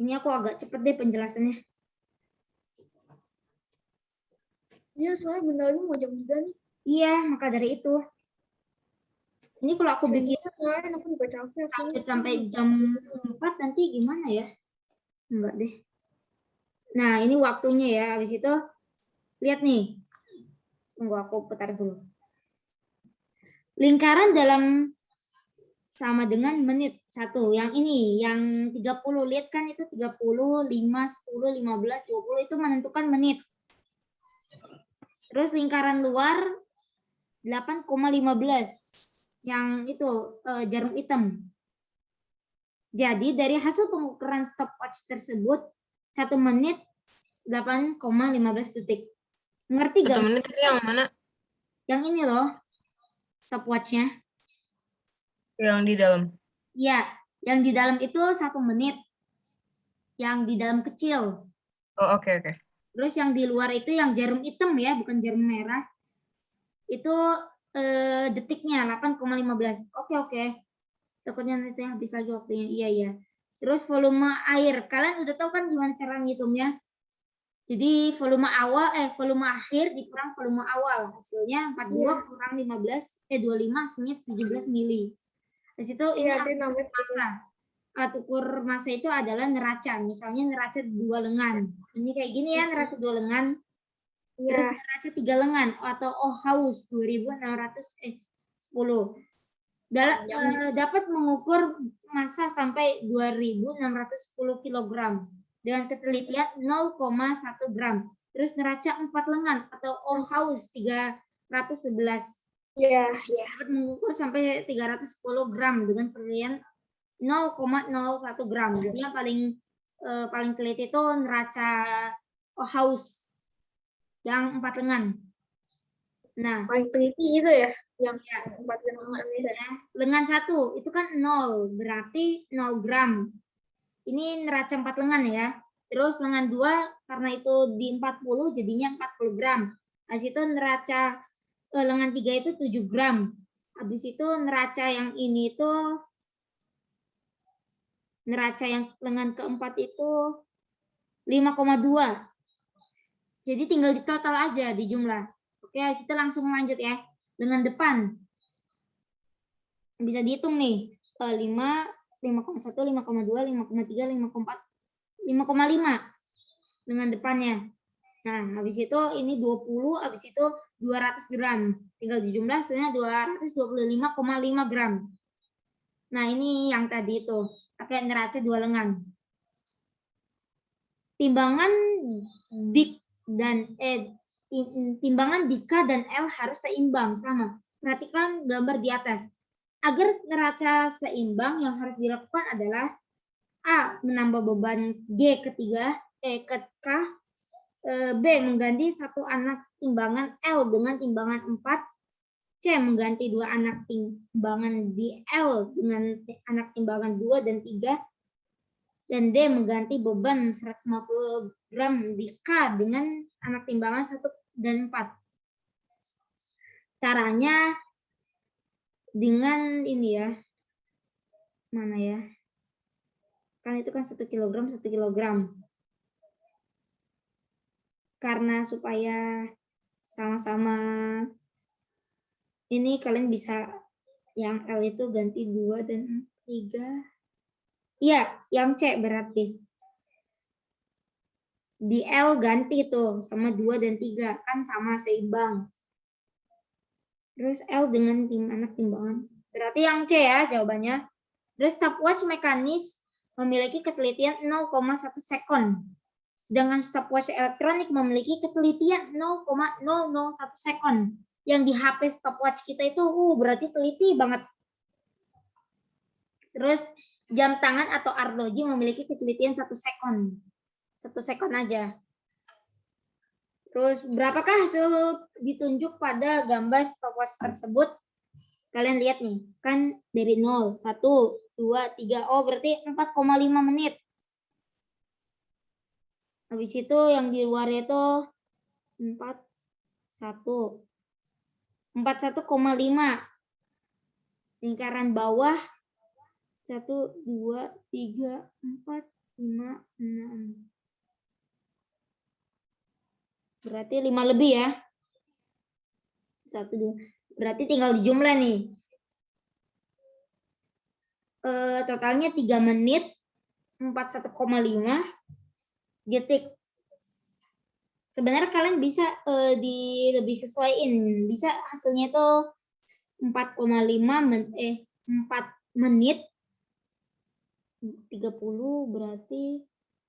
Ini aku agak cepet deh penjelasannya. Iya, soalnya bentar lagi mau jam 3 nih. Iya, maka dari itu. Ini kalau aku bikin Kemarin aku juga capek. sampai jam 4 nanti gimana ya? Enggak deh. Nah, ini waktunya ya. Habis itu, lihat nih. Tunggu aku putar dulu. Lingkaran dalam sama dengan menit. Satu. Yang ini, yang 30. Lihat kan itu 30, 5, 10, 15, 20. Itu menentukan menit. Terus lingkaran luar 8,15. Yang itu jarum hitam. Jadi dari hasil pengukuran stopwatch tersebut 1 menit 8,15 detik. Ngerti gak? 1 menit itu yang mana? Yang ini loh stopwatchnya. Yang di dalam. Iya, yang di dalam itu 1 menit. Yang di dalam kecil. Oh, oke. Terus yang di luar itu yang jarum hitam ya, bukan jarum merah. Itu detiknya 8,15. Oke. Takutnya nanti habis lagi waktunya. Iya. Terus volume air. Kalian udah tahu kan gimana cara ngitungnya? Jadi volume akhir dikurang volume awal. Hasilnya 42 kurang 25 hasilnya 17 mili. Di situ ini massa. Alat ukur massa itu adalah neraca. Misalnya neraca 2 lengan. Ini kayak gini ya, neraca 2 lengan. Terus neraca 3 lengan atau Ohaus 2610. Dapat mengukur massa sampai 2610 kg dengan ketelitian 0,1 gram. Terus neraca 4 lengan atau Ohaus 311. Dapat mengukur sampai 310 gram dengan ketelitian 0,01 gram. Jadi yang paling teliti itu neraca Ohaus yang 4 lengan. Nah, paling teliti itu ya, yang 4 lengan itu. Lengan 1 itu kan 0, berarti 0 gram. Ini neraca 4 lengan ya. Terus lengan 2 karena itu di 40 jadinya 40 gram. Habis itu neraca lengan 3 itu 7 gram. Habis itu neraca yang ini itu neraca yang lengan keempat itu 5,2. Jadi tinggal di total aja di jumlah. Oke, habis itu langsung lanjut ya. Lengan depan. Bisa dihitung nih. 5, 5,1, 5,2, 5,3, 5,4, 5,5 dengan depannya. Nah, habis itu ini 20, habis itu 200 gram. Tinggal dijumlah hasilnya 225,5 gram. Nah, ini yang tadi itu. Pakai neraca 2 lengan. Timbangan timbangan Dika dan L harus seimbang sama. Perhatikan gambar di atas. Agar neraca seimbang yang harus dilakukan adalah A. Menambah beban G ke K. B. Mengganti satu anak timbangan L dengan timbangan 4. C. Mengganti 2 anak timbangan di L dengan anak timbangan 2 dan 3. Dan D. Mengganti beban 150 gram di K dengan anak timbangan 1 dan 4. Caranya dengan ini ya. Mana ya? Kan itu kan 1 kilogram 1 kilogram. Karena supaya sama-sama ini kalian bisa yang L itu ganti 2 dan 3. Iya, yang C berarti. Di L ganti tuh sama 2 dan 3 kan sama seimbang. Terus L dengan anak timbangan. Berarti yang C ya jawabannya. Terus stopwatch mekanis memiliki ketelitian 0,1 sekon. Sedangkan stopwatch elektronik memiliki ketelitian 0,001 sekon. Yang di HP stopwatch kita itu berarti teliti banget. Terus jam tangan atau arloji memiliki ketelitian 1 sekon. 1 sekon aja. Terus berapakah hasil ditunjuk pada gambar stopwatch tersebut? Kalian lihat nih, kan dari 0, 1, 2, 3. Oh, berarti 4,5 menit. Habis itu yang di luar itu 41,5. Lingkaran bawah 1, 2, 3, 4, 5, 6. Berarti 5 lebih ya. 1, 2. Berarti tinggal dijumlah nih. Totalnya 3 menit 41,5 detik. Sebenarnya kalian bisa lebih sesuaiin. Bisa hasilnya itu 4 menit 30 berarti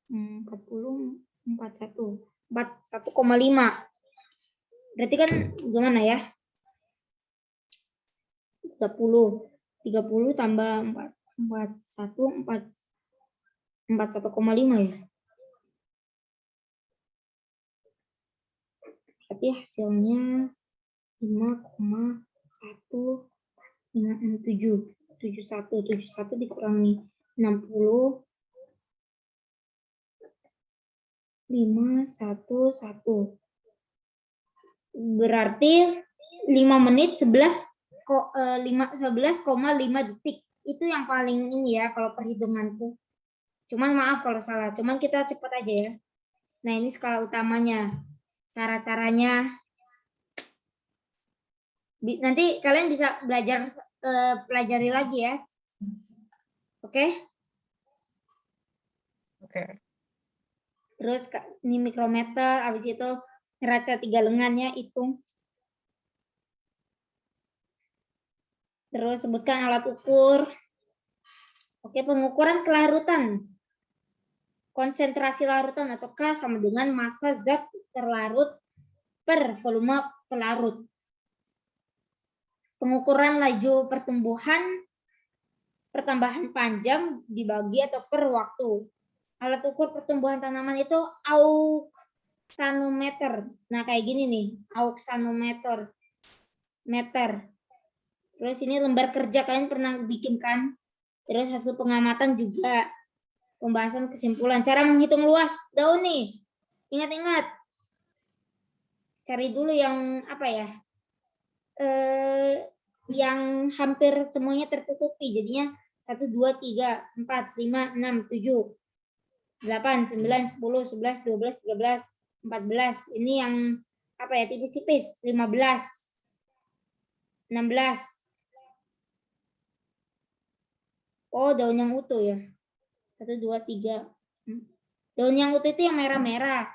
40 41,5. Berarti kan gimana ya? 30 tambah 41,5 ya. Berarti hasilnya 5,171 dikurangi 60 511 berarti 5 menit 11,5 detik. Itu yang paling ini ya kalau perhitunganku. Cuman maaf kalau salah. Cuman kita cepat aja ya. Nah, ini skala utamanya. Cara-caranya nanti kalian bisa belajar pelajari lagi ya. Oke? Oke. Terus ini mikrometer, habis itu neraca 3 lengannya hitung. Terus sebutkan alat ukur. Oke, pengukuran kelarutan. Konsentrasi larutan atau K sama dengan massa zat terlarut per volume pelarut. Pengukuran laju pertambahan panjang dibagi atau per waktu. Alat ukur pertumbuhan tanaman itu auxanometer. Nah, kayak gini nih, auxanometer. Terus ini lembar kerja kalian pernah bikin kan? Terus hasil pengamatan juga. Pembahasan kesimpulan. Cara menghitung luas daun nih. Ingat-ingat. Cari dulu yang apa ya? Yang hampir semuanya tertutupi. Jadinya 1, 2, 3, 4, 5, 6, 7, 8, 9, 10, 11, 12, 13, 14. Ini yang apa ya? Tipis-tipis. 15, 16. Oh, daun yang utuh ya. 1, 2, 3. Daun yang utuh itu yang merah-merah.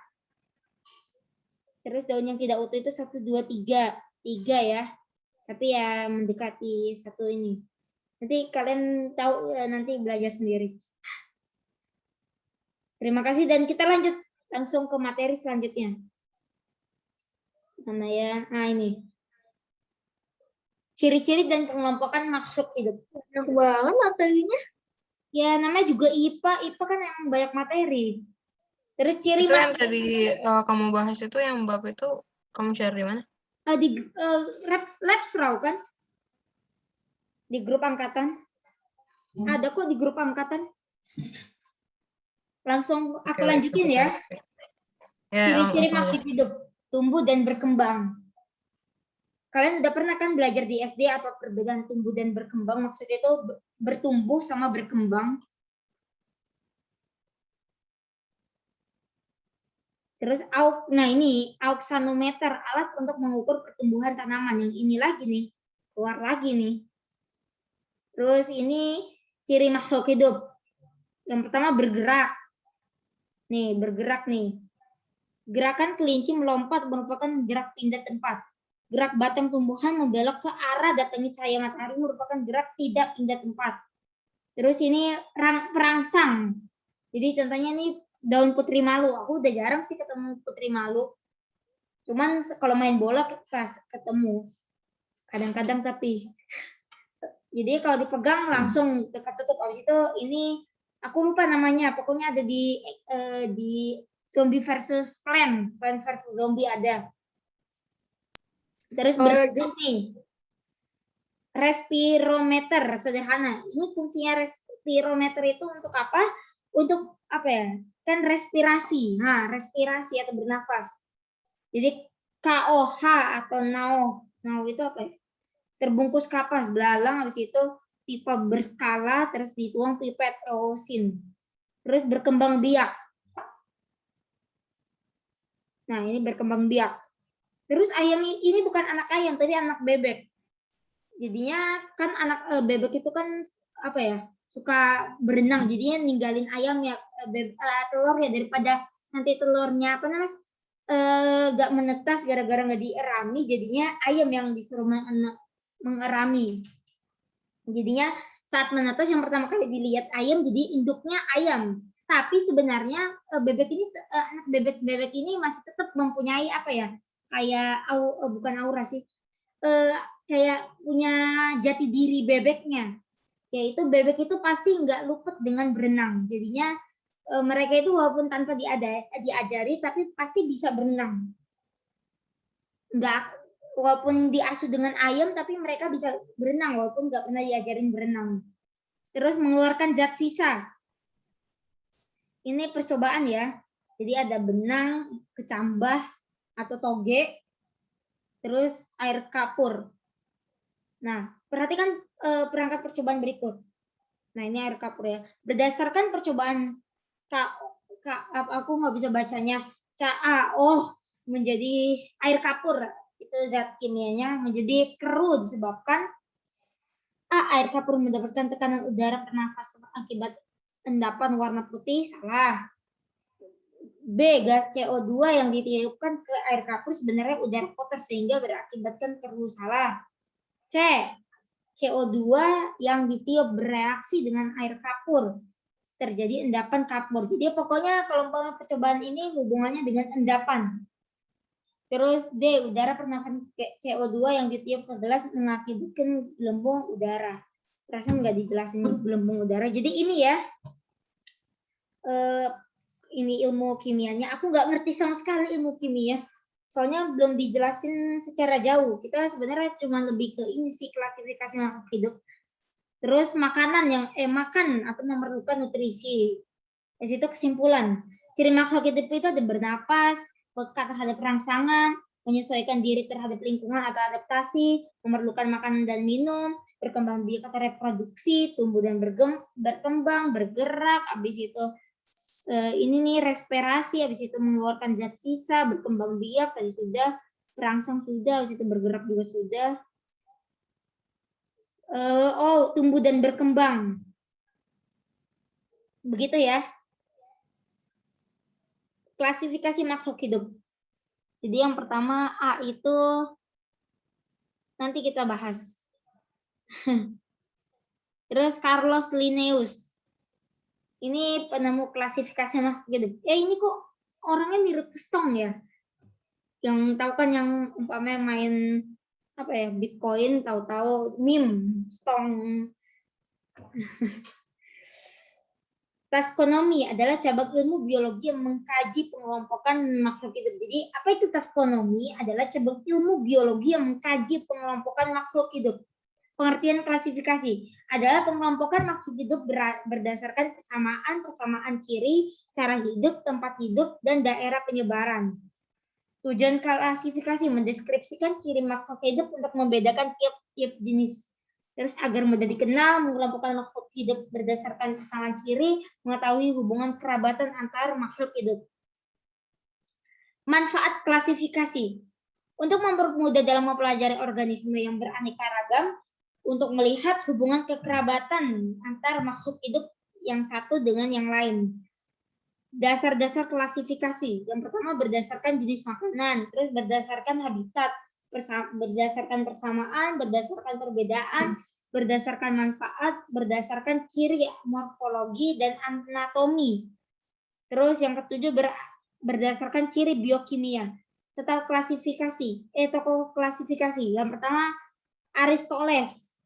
Terus daun yang tidak utuh itu 1, 2, 3. 3 ya. Tapi ya mendekati 1 ini. Nanti kalian tahu nanti belajar sendiri. Terima kasih dan kita lanjut langsung ke materi selanjutnya. Mana ya? Nah, ini. Ciri-ciri dan pengelompokan makhluk hidup. Banyak banget materinya. Ya, namanya juga IPA. IPA kan emang banyak materi. Terus ciri Itu yang tadi kamu bahas itu yang bab itu kamu share di mana? di Labsraw kan? Di grup angkatan. Ada kok di grup angkatan. Langsung aku lanjutin ya. Ciri-ciri makhluk hidup, tumbuh dan berkembang. Kalian udah pernah kan belajar di SD apa perbedaan tumbuh dan berkembang? Maksudnya itu bertumbuh sama berkembang. Terus nah ini auxanometer, alat untuk mengukur pertumbuhan tanaman. Yang ini lagi nih, keluar lagi nih. Terus ini ciri makhluk hidup. Yang pertama bergerak. Nih, bergerak nih. Gerakan kelinci melompat merupakan gerak pindah tempat. Gerak batang tumbuhan membelok ke arah datangnya cahaya matahari merupakan gerak tidak pindah tempat. Terus ini perangsang. Jadi contohnya nih daun putri malu. Aku udah jarang sih ketemu putri malu. Cuman kalau main bola ketemu. Kadang-kadang tapi. Jadi kalau dipegang langsung dekat tutup. Habis itu ini aku lupa namanya. Pokoknya ada di zombie versus plant versus zombie ada. Terus berterus nih. Respirometer sederhana. Ini fungsinya respirometer itu untuk apa? Untuk apa ya? Kan respirasi. Nah, respirasi atau bernafas. Jadi KOH atau NaO. NaO itu apa ya? Terbungkus kapas, belalang, habis itu pipa berskala, terus dituang pipet osin. Terus berkembang biak. Nah, ini berkembang biak. Terus ayam ini bukan anak ayam, tapi anak bebek. Jadinya kan anak bebek itu kan apa ya, suka berenang, jadinya ninggalin ayam ya, telur ya, daripada nanti telurnya apa namanya nggak menetas gara-gara nggak dierami, jadinya ayam yang disuruh mengerami. Jadinya saat menetas yang pertama kali dilihat ayam, jadi induknya ayam. Tapi sebenarnya bebek ini anak bebek ini masih tetap mempunyai apa ya, kayak bukan aura sih, kayak punya jati diri bebeknya, yaitu bebek itu pasti nggak luput dengan berenang. Jadinya mereka itu walaupun tanpa diajari tapi pasti bisa berenang. Nggak, walaupun diasuh dengan ayam tapi mereka bisa berenang walaupun nggak pernah diajarin berenang. Terus mengeluarkan zat sisa. Ini percobaan ya. Jadi ada benang, kecambah atau toge, terus air kapur. Nah, perhatikan perangkat percobaan berikut. Nah, ini air kapur ya. Berdasarkan percobaan aku nggak bisa bacanya. CaO menjadi air kapur. Itu zat kimianya menjadi keruh disebabkan A. Air kapur mendapatkan tekanan udara pernafasan akibat endapan warna putih. Salah. B. Gas CO2 yang ditiupkan ke air kapur sebenarnya udara kotor sehingga berakibatkan keruh. Salah. C. CO2 yang ditiup bereaksi dengan air kapur terjadi endapan kapur. Jadi pokoknya kalau percobaan ini hubungannya dengan endapan. Terus D. Udara pernafasan CO2 yang ditiup ke gelas mengakibatkan gelembung udara. Perasaan nggak dijelasin gelembung udara. Jadi ini ya, ini ilmu kimianya. Aku nggak ngerti sama sekali ilmu kimia. Soalnya belum dijelasin secara jauh. Kita sebenarnya cuma lebih ke ini sih, klasifikasi makhluk hidup. Terus makanan yang makan atau memerlukan nutrisi. Di situ kesimpulan. Ciri makhluk hidup itu ada bernapas, peka terhadap rangsangan, menyesuaikan diri terhadap lingkungan atau adaptasi, memerlukan makanan dan minum, berkembang biak atau reproduksi, tumbuh dan berkembang, bergerak, habis itu ini nih respirasi, habis itu mengeluarkan zat sisa, berkembang biak tadi sudah, perangsang sudah, habis itu bergerak juga sudah. Tumbuh dan berkembang. Begitu ya. Klasifikasi makhluk hidup. Jadi yang pertama A itu nanti kita bahas. Terus Carlos Linnaeus. Ini penemu klasifikasi makhluk hidup. Ini kok orangnya mirip Stong ya. Yang tahu kan yang umpamanya main apa ya, Bitcoin, tahu-tahu meme Stong. Taxonomy adalah cabang ilmu biologi yang mengkaji pengelompokan makhluk hidup. Jadi, apa itu taxonomy? Adalah cabang ilmu biologi yang mengkaji pengelompokan makhluk hidup. Pengertian klasifikasi adalah pengelompokan makhluk hidup berdasarkan persamaan ciri, cara hidup, tempat hidup, dan daerah penyebaran. Tujuan klasifikasi mendeskripsikan ciri makhluk hidup untuk membedakan tiap jenis. Terus agar mudah dikenal, mengelompokkan makhluk hidup berdasarkan persamaan ciri, mengetahui hubungan kerabatan antar makhluk hidup. Manfaat klasifikasi. Untuk mempermudah dalam mempelajari organisme yang beraneka ragam, untuk melihat hubungan kekerabatan antar makhluk hidup yang satu dengan yang lain. Dasar-dasar klasifikasi. Yang pertama berdasarkan jenis makanan, terus berdasarkan habitat, berdasarkan persamaan, berdasarkan perbedaan, berdasarkan manfaat, berdasarkan ciri morfologi dan anatomi. Terus yang ketujuh berdasarkan ciri biokimia. Total klasifikasi, tokoh klasifikasi. Yang pertama Aristoteles.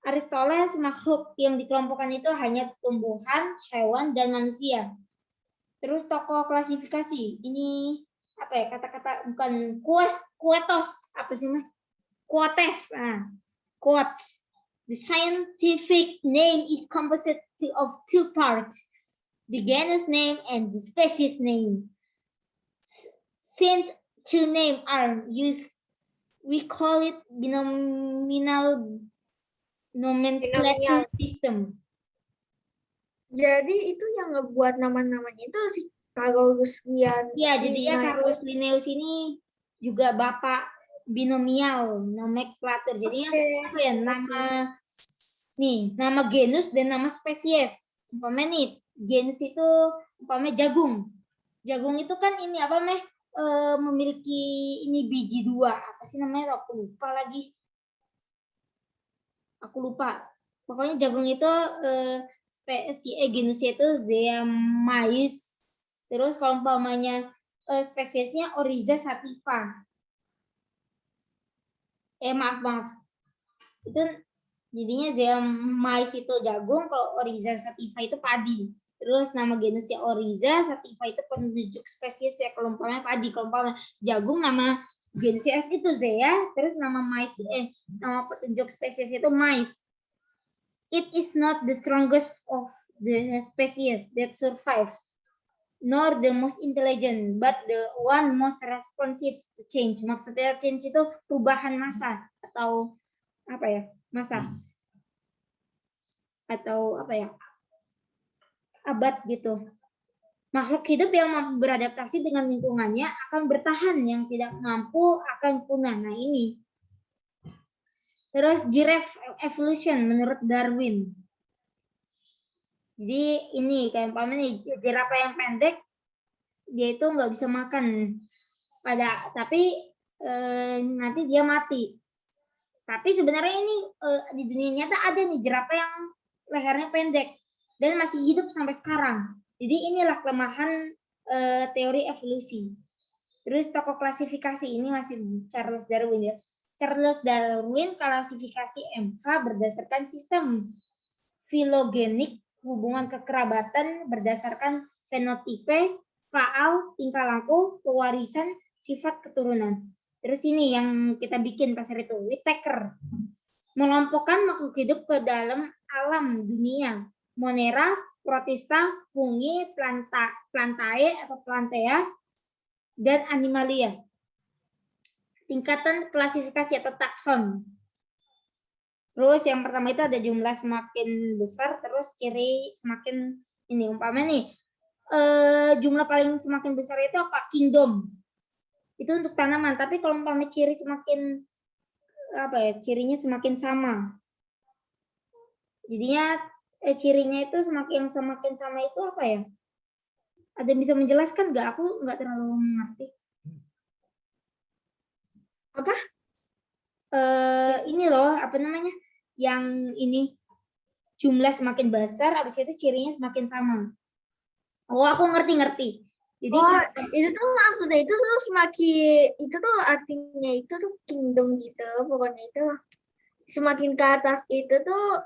Aristoteles makhluk yang dikelompokkan itu hanya tumbuhan, hewan, dan manusia. Terus tokoh klasifikasi, ini apa ya, kata-kata bukan Quotes, apa sih mah? Quotes. Quotes. The scientific name is composed of two parts, the genus name and the species name. Since two names are used, we call it binomial nomenclature system. Jadi itu yang ngebuat nama-namanya itu si Carolus Iya, jadinya Carolus Linnaeus ini juga bapak binomial nomenklatur. Jadi apa ya, nama genus dan nama spesies. Umpamanya nih, genus itu umpamanya jagung. Jagung itu kan ini apa memiliki ini biji 2. Apa sih namanya? Aku lupa. Pokoknya jagung itu genusnya itu Zeamais. Terus kalau umpamanya spesiesnya Oryza sativa. Maaf. Itu jadinya Zeamais itu jagung, kalau Oryza sativa itu padi. Terus nama genusnya Oryza sativa itu penunjuk spesies ya, kalau umpamanya padi. Kalau umpamanya jagung, nama genusnya itu Zea, terus nama nama petunjuk spesies itu mais. It is not the strongest of the species that survives, nor the most intelligent, but the one most responsive to change. Maksudnya change itu perubahan masa atau apa ya? Masa atau apa ya? Abad gitu. Makhluk hidup yang mampu beradaptasi dengan lingkungannya akan bertahan, yang tidak mampu akan punah. Nah, ini. Terus giraffe evolution menurut Darwin. Jadi ini kayak umpamanya nih, jerapah yang pendek dia itu nggak bisa makan tapi nanti dia mati. Tapi sebenarnya ini di dunia nyata ada nih jerapah yang lehernya pendek dan masih hidup sampai sekarang. Jadi inilah kelemahan teori evolusi. Terus tokoh klasifikasi ini masih Charles Darwin ya. Charles Darwin klasifikasi MH berdasarkan sistem filogenik, hubungan kekerabatan berdasarkan fenotipe, faal, tingkah laku, pewarisan, sifat keturunan. Terus ini yang kita bikin pasar itu, Whittaker. Melompokkan makhluk hidup ke dalam alam dunia. Monera, Protista, Fungi, Plantae atau Plantea, dan Animalia. Tingkatan klasifikasi atau takson. Terus yang pertama itu ada jumlah semakin besar, terus ciri semakin ini. Umpamanya nih, jumlah paling semakin besar itu apa? Kingdom. Itu untuk tanaman. Tapi kalau umpamanya ciri semakin apa ya? Cirinya semakin sama. Jadinya cirinya itu semakin sama itu apa ya? Ada yang bisa menjelaskan nggak? Aku nggak terlalu mengerti. Apa? Ini loh, apa namanya? Yang ini jumlah semakin besar, habis itu cirinya semakin sama. Oh, aku ngerti. Jadi itu tuh maksudnya itu tuh semakin itu tuh artinya itu tuh kingdom gitu, pokoknya itu semakin ke atas itu tuh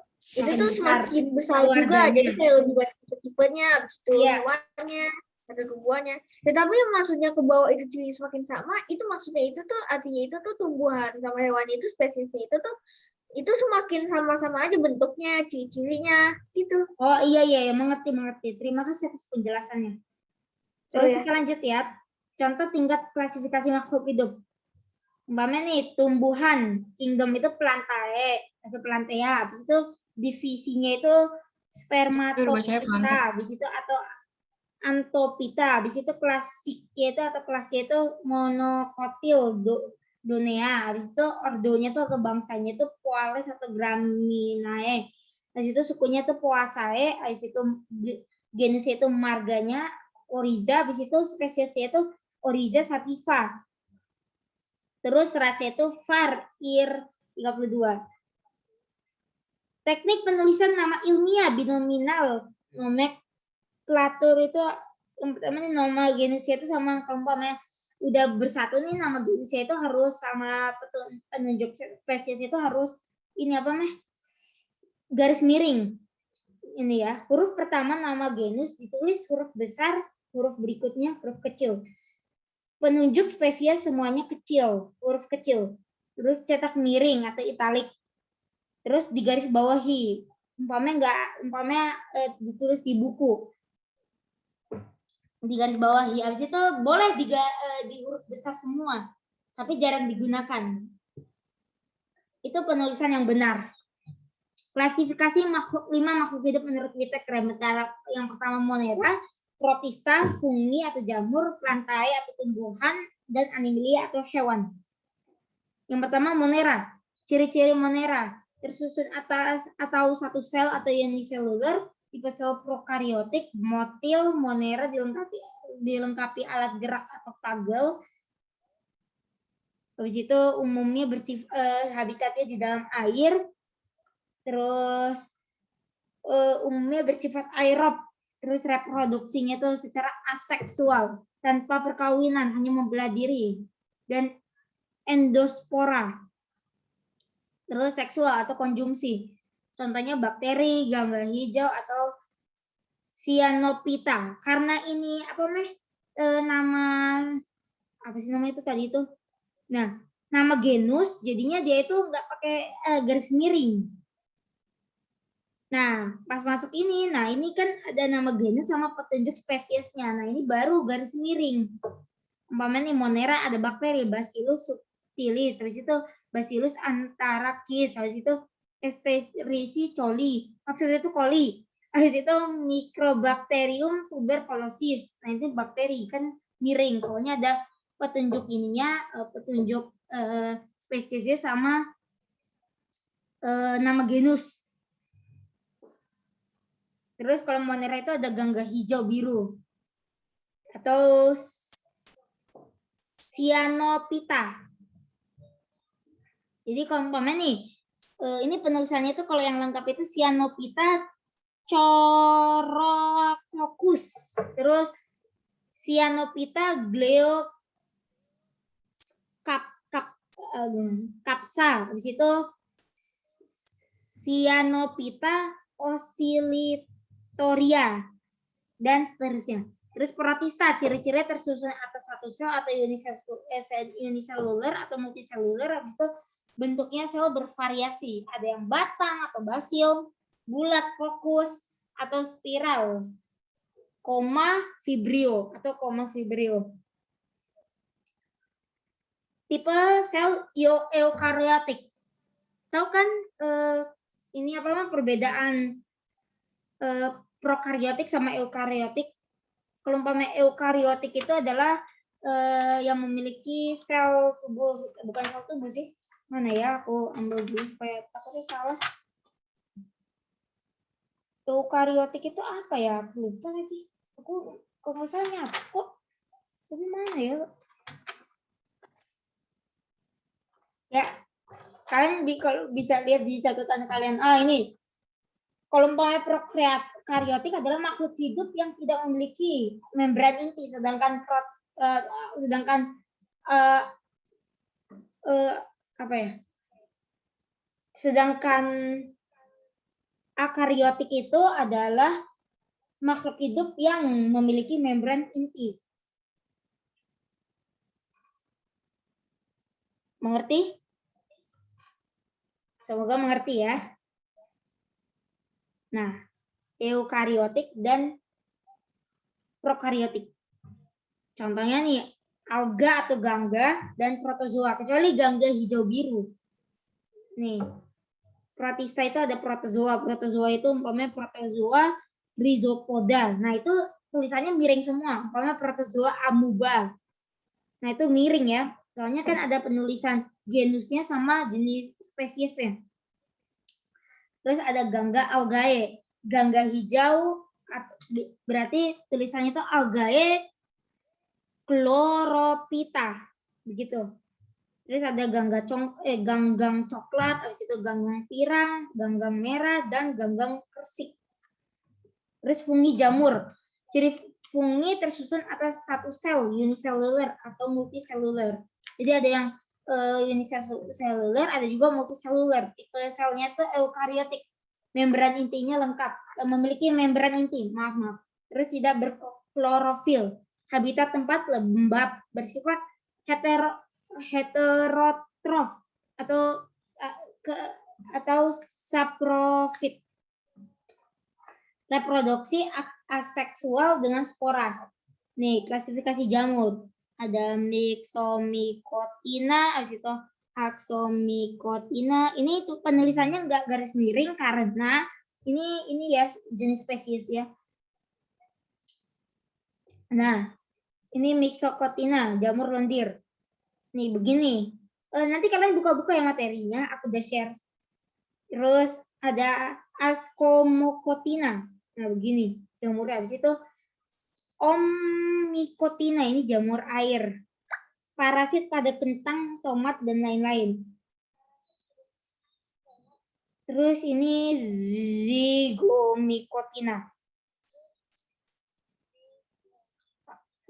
semakin besar juga, jadi kayak lebih banyak tipe-tipenya, gitu, hewannya atau tumbuhannya. Tetapi yang maksudnya ke bawah itu ciri semakin sama, itu maksudnya itu tuh artinya itu tuh tumbuhan sama hewan itu spesiesnya itu semakin sama-sama aja bentuknya, ciri-cirinya gitu. Oh iya, mengerti. Terima kasih atas penjelasannya. Terus kita lanjut ya. Contoh tingkat klasifikasi makhluk hidup. Umpamanya nih, tumbuhan, kingdom itu Plantae atau Plantea, habis itu divisinya itu Spermatophyta, habis itu atau Anthophyta, habis itu klasiknya itu atau kelasnya itu Monocotyledonea, habis itu ordonya itu atau bangsanya itu Poales atau Graminae, habis itu sukunya itu Poaceae, habis itu genusnya itu marganya Oryza, habis itu spesiesnya itu Oryza sativa. Terus rasnya itu var ir 32. Teknik penulisan nama ilmiah binominal nomenklatur itu yang pertama nih, nama genusnya itu sama, kalau umpamanya udah bersatu nih nama genusnya itu harus sama penunjuk spesies itu harus ini garis miring. Ini ya, huruf pertama nama genus ditulis huruf besar, huruf berikutnya huruf kecil. Penunjuk spesies semuanya kecil, huruf kecil. Terus cetak miring atau italik. Terus digaris bawahi. Umpamanya ditulis di buku. Digaris bawahi. Habis itu boleh di huruf besar semua, tapi jarang digunakan. Itu penulisan yang benar. Klasifikasi makhluk 5 makhluk hidup menurut Whittaker. Yang pertama Monera, Protista, fungi atau jamur, plantae atau tumbuhan, dan animalia atau hewan. Yang pertama Monera. Ciri-ciri Monera tersusun atas atau satu sel atau uniselular, tipe sel prokariotik, motil Monera dilengkapi alat gerak atau fagel. Habis itu umumnya habitatnya di dalam air, terus umumnya bersifat aerob, terus reproduksinya itu secara aseksual tanpa perkawinan, hanya membelah diri, dan endospora, terus seksual atau konjungsi. Contohnya bakteri, gangga hijau atau cyanophyta. Karena ini nama apa sih nama itu tadi itu? Nah, nama genus jadinya dia itu nggak pakai garis miring. Nah, pas masuk ini, nah ini kan ada nama genus sama petunjuk spesiesnya. Nah, ini baru garis miring. Umpamanya nih Monera ada bakteri Bacillus subtilis, habis itu Bacillus anthracus, habis itu Escherichia coli, maksudnya itu coli. Habis itu Microbacterium tuberculosis. Nah, itu bakteri kan miring, soalnya ada petunjuk ininya, petunjuk spesiesnya sama nama genus. Terus kalau Monera itu ada gangga hijau biru atau cyanophyta. Jadi kalau umpamanya nih, ini penulisannya itu kalau yang lengkap itu Cyanophyta chorococcus, terus Cyanophyta capsa, habis itu Cyanophyta oscillatoria, dan seterusnya. Terus protista, ciri-cirinya tersusun atas satu sel atau uniselular atau multiselular, habis itu bentuknya sel bervariasi. Ada yang batang atau basil, bulat, fokus, atau spiral, koma vibrio atau koma vibrio. Tipe sel eukariotik. Tahu kan ini perbedaan prokariotik sama eukariotik? Kalau umpamanya eukariotik itu adalah yang memiliki sel tubuh, bukan sel tubuh sih. Mana ya? Aku ambil dulu supaya takutnya salah. Eukariotik itu apa ya? Aku lupa lagi. Aku misalnya kok. Tapi mana ya? Ya, kalian kalau bisa lihat di catatan kalian. Ini. Kalau umpamanya prokariotik adalah makhluk hidup yang tidak memiliki membran inti, sedangkan sedangkan akariotik itu adalah makhluk hidup yang memiliki membran inti. Mengerti? Semoga mengerti ya. Nah, eukariotik dan prokariotik. Contohnya nih, alga atau gangga dan protozoa, kecuali gangga hijau biru. Nih, protista itu ada protozoa. Protozoa itu umpamanya protozoa rhizopoda. Nah, itu tulisannya miring semua. Umpamanya protozoa amuba. Nah, itu miring ya. Soalnya kan ada penulisan genusnya sama jenis spesiesnya. Terus ada gangga algae. Gangga hijau berarti tulisannya itu algae chlorophyta. Begitu. Terus ada ganggang coklat, habis itu ganggang pirang, ganggang merah, dan ganggang persik. Terus fungi jamur. Ciri fungi tersusun atas satu sel, uniselular atau multiselular. Jadi ada yang uniselular, ada juga multiselular. Tipe selnya itu eukariotik. Membran intinya lengkap, memiliki membran inti, maaf. Terus tidak berklorofil. Habitat tempat lembab, bersifat heterotrof atau saprofit. Reproduksi aseksual dengan spora. Nih, klasifikasi jamur. Ada Myxomycotina, habis itu Axomycotina. Ini tuh penulisannya enggak garis miring karena ini ya jenis spesies ya. Nah, ini Myxocotina, jamur lendir. Nih begini. Nanti kalian buka-buka ya materinya, aku udah share. Terus ada Ascomycotina. Nah, begini jamurnya. Habis itu Omycotina, ini jamur air. Parasit pada kentang, tomat, dan lain-lain. Terus ini Zygomycotina.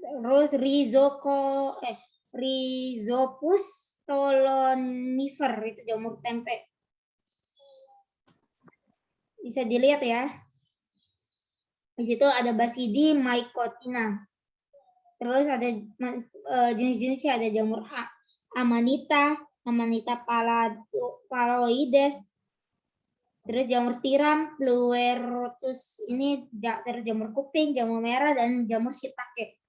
Terus Rhizopus stolonifer, itu jamur tempe. Bisa dilihat ya. Di situ ada Basidimycotina. Terus ada jenis-jenisnya, ada jamur Amanita phalloides. Terus jamur tiram, Pleurotus, ini terus jamur kuping, jamur merah, dan jamur shiitake.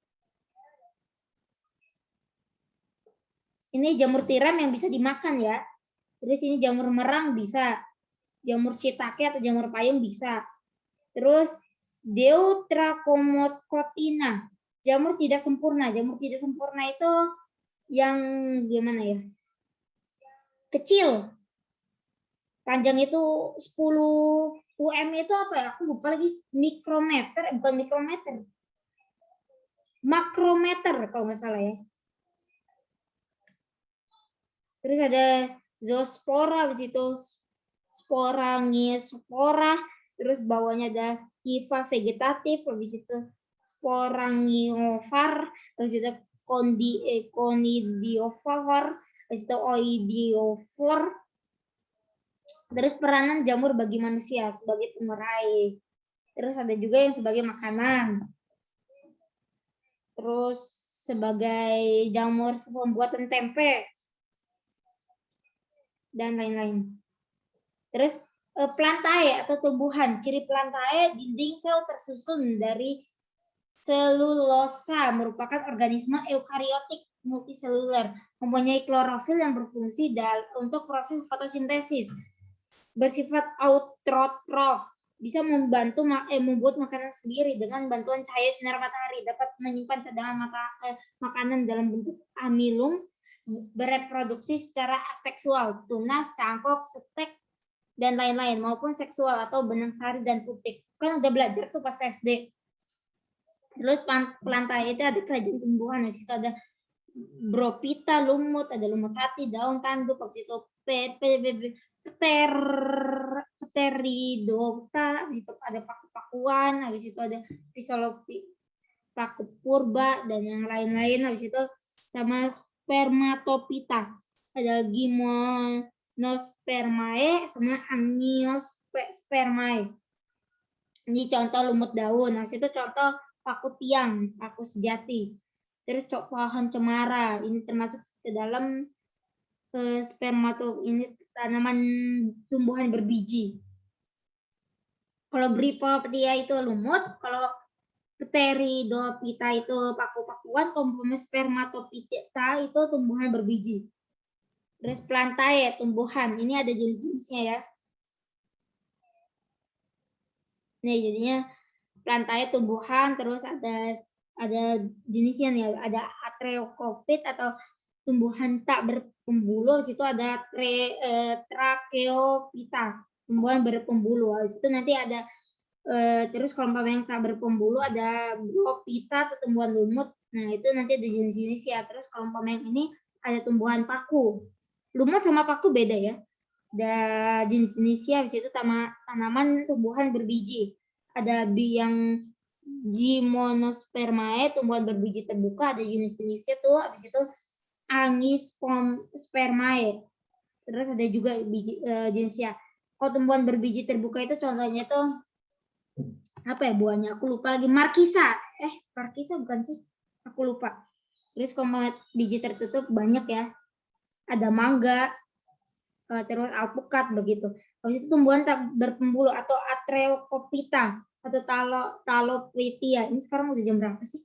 Ini jamur tiram yang bisa dimakan ya. Terus ini jamur merang bisa. Jamur shiitake atau jamur payung bisa. Terus Deuteracomocotina, jamur tidak sempurna. Jamur tidak sempurna itu yang gimana ya? Kecil. Panjang itu 10 UM itu apa ya? Aku lupa lagi. Mikrometer, bukan mikrometer. Makrometer kalau nggak salah ya. Terus ada zoospora, habis itu Sporangiospora, terus bawahnya ada hifa vegetatif, habis itu Sporangiovar, habis itu Conidiophor, habis itu Oidiophor. Terus peranan jamur bagi manusia sebagai pengurai. Terus ada juga yang sebagai makanan. Terus sebagai jamur pembuatan tempe. Dan lain-lain. Terus plantae atau tumbuhan. Ciri plantae, dinding sel tersusun dari selulosa, merupakan organisme eukariotik multiseluler, mempunyai klorofil yang berfungsi untuk proses fotosintesis. Bersifat autotrof, bisa membantu membuat makanan sendiri dengan bantuan cahaya sinar matahari, dapat menyimpan cadangan makanan dalam bentuk amilum, bereproduksi secara aseksual, tunas, cangkok, stek, dan lain-lain, maupun seksual atau benang sari dan putik. Kan udah belajar tuh pas SD. Terus plantae itu ada kerajaan tumbuhan, di situ ada Brophyta, lumut, ada lumut hati, daun tanduk, habis itu Pteridopta, itu ada paku-pakuan, habis itu ada Physolopy, paku purba, dan yang lain-lain. Habis itu sama Spermatophyta, ada Gymnospermae sama Angiospermae. Ini contoh lumut daun. Habis itu contoh paku tiang, paku sejati. Terus pohon cemara, ini termasuk ke dalam ini tanaman tumbuhan berbiji. Kalau Bryophyta itu lumut, kalau Pteridophyta itu paku-pakuan, kalau Spermatophyta itu tumbuhan berbiji. Terus plantae tumbuhan, ini ada jenis-jenisnya ya. Nih jadinya plantae tumbuhan, terus ada jenisnya nih, ada Atreucophyt atau tumbuhan tak berpembuluh. Di situ ada Tracheophyta, tumbuhan berpembuluh. Di situ nanti ada terus kalau yang tak berpembuluh ada Brophyta atau tumbuhan lumut. Nah itu nanti ada jenis-jenis ya. Terus kalau yang ini ada tumbuhan paku. Lumut sama paku beda ya. Ada jenis-jenisnya. Di situ tanaman tumbuhan berbiji. Ada yang Gymnospermae, tumbuhan berbiji terbuka, ada jenis-jenisnya tuh. Habis itu Angiospermae. Terus ada juga jenisnya. Kalau tumbuhan berbiji terbuka itu contohnya tuh apa ya buahnya? Aku lupa lagi. Markisa. Markisa bukan sih? Aku lupa. Terus kalau biji tertutup banyak ya. Ada mangga, terus alpukat begitu. Habis itu tumbuhan tak berpembuluh atau Atreucophyta atau Talophytia. Ini sekarang udah jam berapa sih?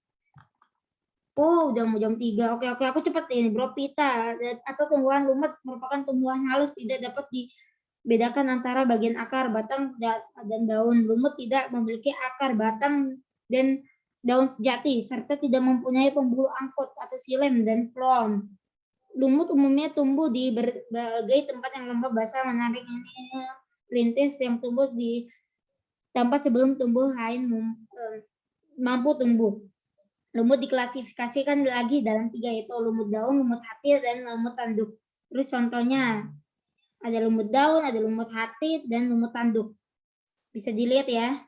Oh, udah mau jam 3. Oke, aku cepet ini, Bro. Pita atau tumbuhan lumut merupakan tumbuhan halus, tidak dapat dibedakan antara bagian akar, batang, dan daun. Lumut tidak memiliki akar, batang, dan daun sejati, serta tidak mempunyai pembuluh angkut atau silem dan floem. Lumut umumnya tumbuh di berbagai tempat yang lembab, basah, menarik ini rintis yang tumbuh di tempat sebelum tumbuh lain mampu tumbuh. Lumut diklasifikasikan lagi dalam 3, yaitu lumut daun, lumut hati, dan lumut tanduk. Terus contohnya ada lumut daun, ada lumut hati, dan lumut tanduk. Bisa dilihat ya.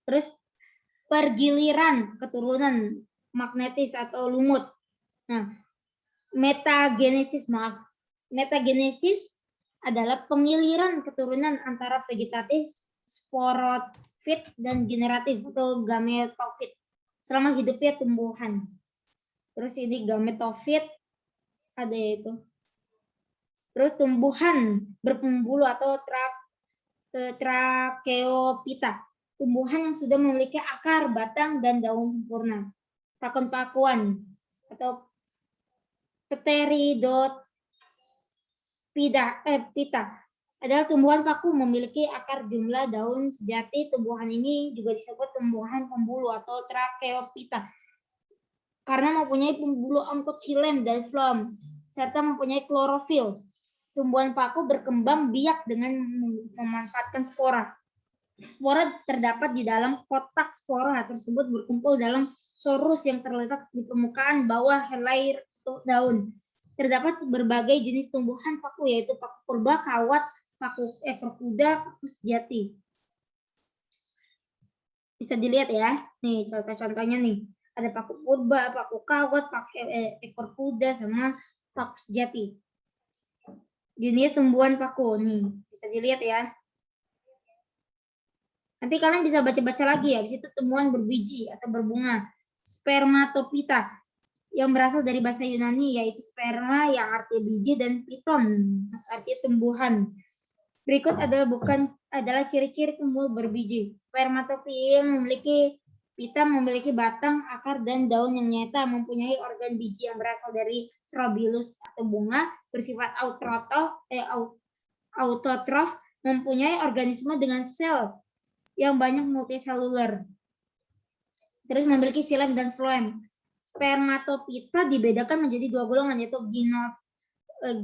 Terus pergiliran keturunan magnetis atau lumut. Nah, metagenesis Metagenesis adalah pengiliran keturunan antara vegetatif, sporofit, dan generatif atau gametofit selama hidupnya tumbuhan. Terus ini gametofit ada itu. Terus tumbuhan berpembuluh atau tracheophyta. Tumbuhan yang sudah memiliki akar, batang, dan daun sempurna. Pakun-pakuan atau pteridophyta adalah tumbuhan paku memiliki akar, jumlah daun sejati. Tumbuhan ini juga disebut tumbuhan pembuluh atau tracheophyta karena mempunyai pembuluh angkut silem dan floem serta mempunyai klorofil. Tumbuhan paku berkembang biak dengan memanfaatkan spora. Spora terdapat di dalam kotak spora tersebut berkumpul dalam sorus yang terletak di permukaan bawah helai daun. Terdapat berbagai jenis tumbuhan paku, yaitu paku purba, kawat, paku ekor kuda, paku sejati. Bisa dilihat ya, nih contoh-contohnya nih. Ada paku purba, paku kawat, paku ekor kuda, sama paku sejati. Jenis tumbuhan paku nih, bisa dilihat ya. Nanti kalian bisa baca-baca lagi ya. Di situ tumbuhan berbiji atau berbunga. Spermatophyta yang berasal dari bahasa Yunani, yaitu sperma yang artinya biji dan piton artinya tumbuhan. Berikut adalah ciri-ciri tumbuh berbiji. Spermatophyta memiliki batang, akar, dan daun yang nyata, mempunyai organ biji yang berasal dari strobilus atau bunga, bersifat autotrof, mempunyai organisme dengan sel yang banyak multiseluler. Terus memiliki silem dan floem. Spermatophyta dibedakan menjadi 2 golongan, yaitu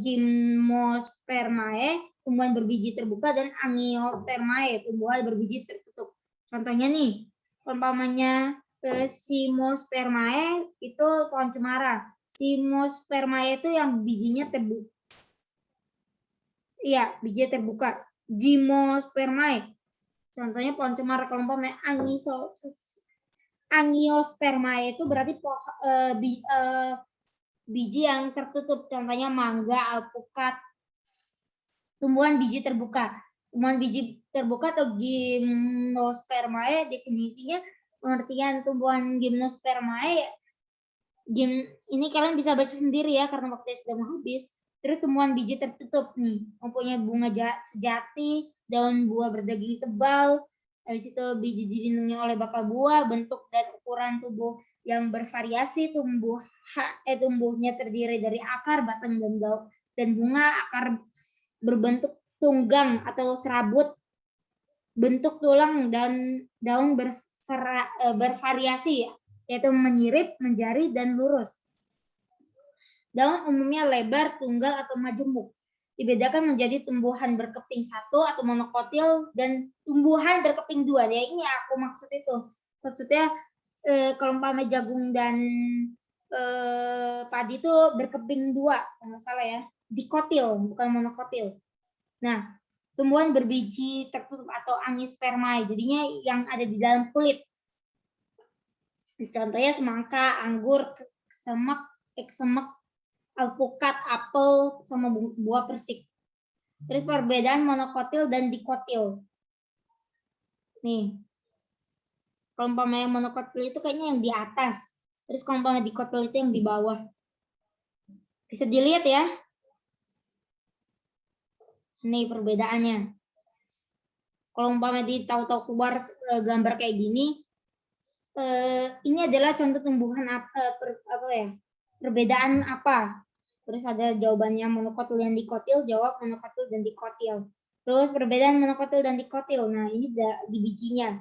gymnospermae, tumbuhan berbiji terbuka, dan angiospermae, tumbuhan berbiji tertutup. Contohnya nih, umpamanya Cymospermae itu pohon cemara. Cymospermae itu yang bijinya terbuka. Iya, bijinya terbuka. Gymnospermae. Contohnya pohon cemara. Kalau umpamanya angiospermae itu berarti biji yang tertutup, contohnya mangga, alpukat. Tumbuhan biji terbuka. Tumbuhan biji terbuka atau gymnospermae, definisinya pengertian tumbuhan gymnospermae. Ini kalian bisa baca sendiri ya karena waktunya sudah mau habis. Terus tumbuhan biji tertutup nih, mempunyai bunga sejati, daun buah berdaging tebal. Habis itu biji dilindungi oleh bakal buah, bentuk dan ukuran tubuh yang bervariasi. Tumbuhnya terdiri dari akar, batang, dan bunga. Akar berbentuk tunggang atau serabut, bentuk tulang, dan daun bervariasi, yaitu menyirip, menjari, dan lurus. Daun umumnya lebar, tunggal, atau majemuk. Dibedakan menjadi tumbuhan berkeping 1 atau monokotil dan tumbuhan berkeping 2. Ya ini aku maksud itu. Maksudnya kalau umpamanya jagung dan padi itu berkeping 2, nggak salah ya. Dikotil, bukan monokotil. Nah, tumbuhan berbiji tertutup atau angiospermae, jadinya yang ada di dalam kulit. Contohnya semangka, anggur, semek, alpukat, apel, sama buah persik. Terus perbedaan monokotil dan dikotil. Nih, kalau umpamanya monokotil itu kayaknya yang di atas. Terus kalau umpamanya dikotil itu yang di bawah. Bisa dilihat ya. Nih perbedaannya. Kalau umpamanya di tahu-tahu keluar gambar kayak gini, ini adalah contoh tumbuhan perbedaan apa? Terus ada jawabannya monokotil dan dikotil, jawab monokotil dan dikotil. Terus perbedaan monokotil dan dikotil. Nah, ini di bijinya.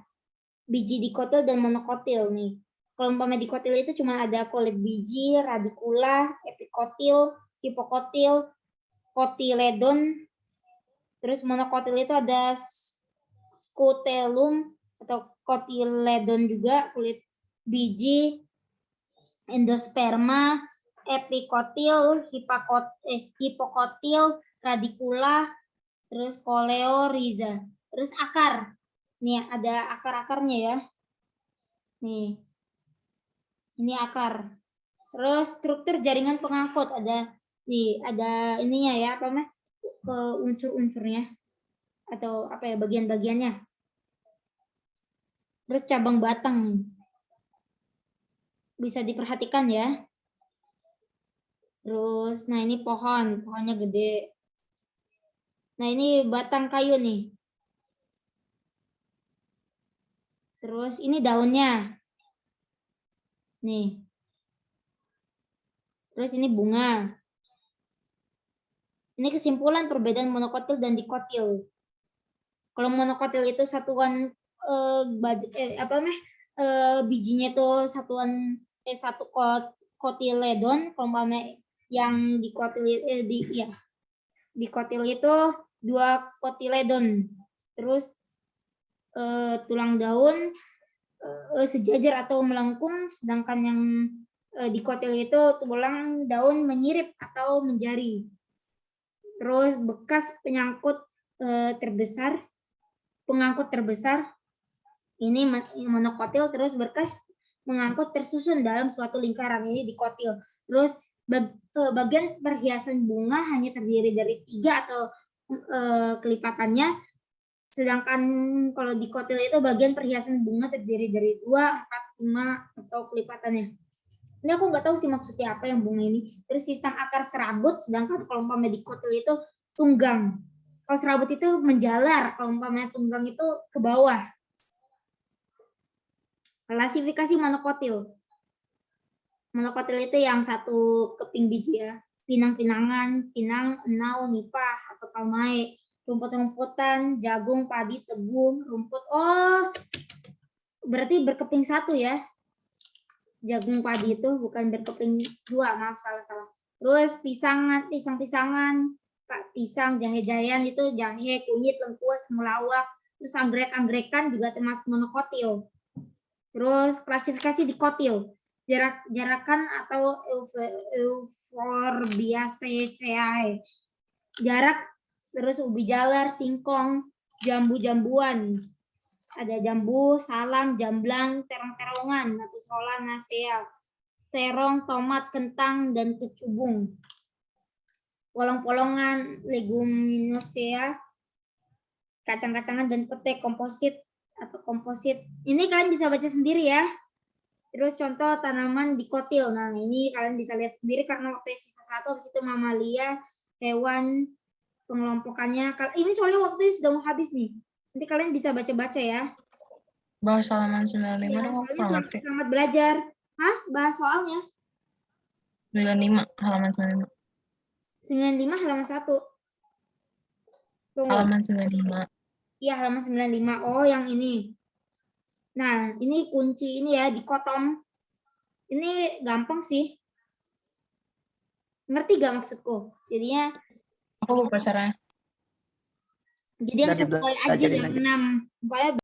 Biji dikotil dan monokotil nih. Kalau umpamanya dikotil itu cuma ada kulit biji, radikula, epikotil, hipokotil, kotiledon. Terus monokotil itu ada scutelum atau kotiledon juga, kulit biji, endosperma, epikotil, hipokotil, radikula, terus koleoriza. Terus akar. Nih ada akar-akarnya ya. Nih. Ini akar. Terus struktur jaringan pengangkut ada ininya ya, apa namanya? Unsur-unsurnya atau apa ya, bagian-bagiannya. Terus cabang batang. Bisa diperhatikan ya. Terus, nah ini pohonnya gede. Nah ini batang kayu nih. Terus ini daunnya. Nih. Terus ini bunga. Ini kesimpulan perbedaan monokotil dan dikotil. Kalau monokotil itu satuan bijinya itu satuan satu kotiledon, kalau yang dikotil itu 2 kotiledon. Terus tulang daun sejajar atau melengkung, sedangkan yang dikotil itu tulang daun menyirip atau menjari. Terus bekas pengangkut terbesar ini monokotil, terus bekas mengangkut tersusun dalam suatu lingkaran, ini dikotil. Terus bagian perhiasan bunga hanya terdiri dari 3 atau kelipatannya, sedangkan kalau dikotil itu bagian perhiasan bunga terdiri dari 2, 4, 5 atau kelipatannya. Ini aku nggak tahu sih maksudnya apa yang bunga ini. Terus sistem akar serabut, sedangkan kalau umpamanya dikotil itu tunggang. Kalau serabut itu menjalar, kalau umpamanya tunggang itu ke bawah. Klasifikasi monokotil. Monokotil itu yang satu keping biji ya. Pinang-pinangan, pinang, enau, nipah, atau palmae. Rumput-rumputan, jagung, padi, tebu, rumput. Oh, berarti berkeping 1 ya. Jagung padi itu bukan berkeping 2, maaf salah. Terus pisang-pisangan, pisang, jahe-jahean itu jahe, kunyit, lengkuas, temulawak. Terus anggrek-angrekan juga termasuk monokotil. Terus klasifikasi dikotil. Jarakan atau Euphorbiaceae. Jarak, terus ubi jalar, singkong, jambu-jambuan. Ada jambu, salam, jamblang, terong-terongan, atau solanacea, terong, tomat, kentang, dan kecubung. Polong-polongan, leguminosea, kacang-kacangan, dan pete, komposit atau komposit. Ini kalian bisa baca sendiri ya. Terus contoh tanaman dikotil. Nah, ini kalian bisa lihat sendiri karena waktu sisa 1, habis itu mamalia, hewan, pengelompokannya. Ini soalnya waktunya sudah mau habis nih. Nanti kalian bisa baca-baca ya. Bahas halaman 95 Ya, dong, aku kurang ngerti. selamat belajar. Hah? Bahas soalnya? 95, halaman 95. 95 halaman 1. Tunggu. Halaman 95. Iya, halaman 95. Oh, yang ini. Nah, ini kunci ini ya, dikotom. Ini gampang sih. Ngerti gak maksudku? Jadinya Aku lupa caranya. jadi yang sesuai aja yang 6. Supaya